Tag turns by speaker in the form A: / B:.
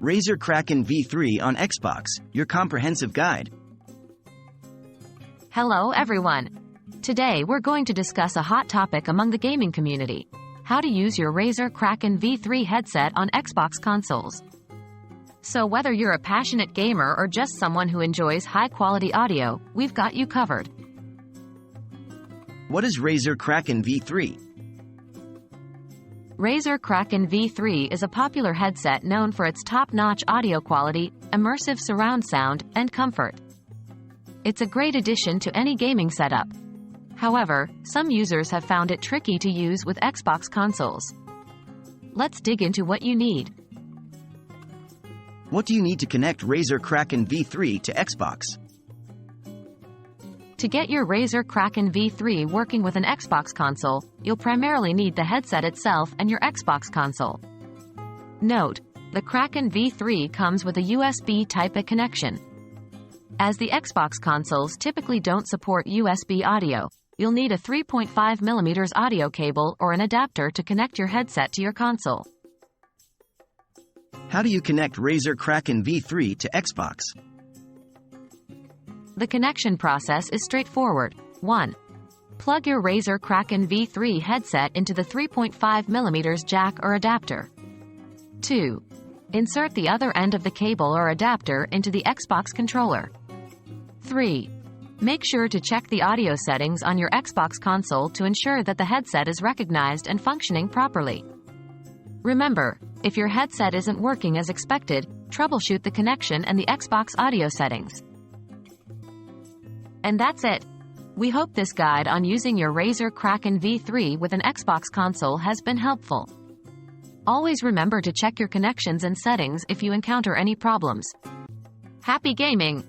A: Razer Kraken V3 on Xbox, your comprehensive guide.
B: Hello everyone. Today we're going to discuss a hot topic among the gaming community: how to use your Razer Kraken V3 headset on Xbox consoles. So whether you're a passionate gamer or just someone who enjoys high-quality audio, we've got you covered.
A: What is Razer Kraken V3?
B: Razer Kraken V3 is a popular headset known for its top-notch audio quality, immersive surround sound, and comfort. It's a great addition to any gaming setup. However, some users have found it tricky to use with Xbox consoles. Let's dig into what you need.
A: What do you need to connect Razer Kraken V3 to Xbox?
B: To get your Razer Kraken V3 working with an Xbox console, you'll primarily need the headset itself and your Xbox console. Note: the Kraken V3 comes with a USB Type-A connection. As the Xbox consoles typically don't support USB audio, you'll need a 3.5mm audio cable or an adapter to connect your headset to your console.
A: How do you connect Razer Kraken V3 to Xbox?
B: The connection process is straightforward. 1. Plug your Razer Kraken V3 headset into the 3.5mm jack or adapter. 2. Insert the other end of the cable or adapter into the Xbox controller. 3. Make sure to check the audio settings on your Xbox console to ensure that the headset is recognized and functioning properly. Remember, if your headset isn't working as expected, troubleshoot the connection and the Xbox audio settings. And that's it. We hope this guide on using your Razer Kraken V3 with an Xbox console has been helpful. Always remember to check your connections and settings if you encounter any problems. Happy gaming!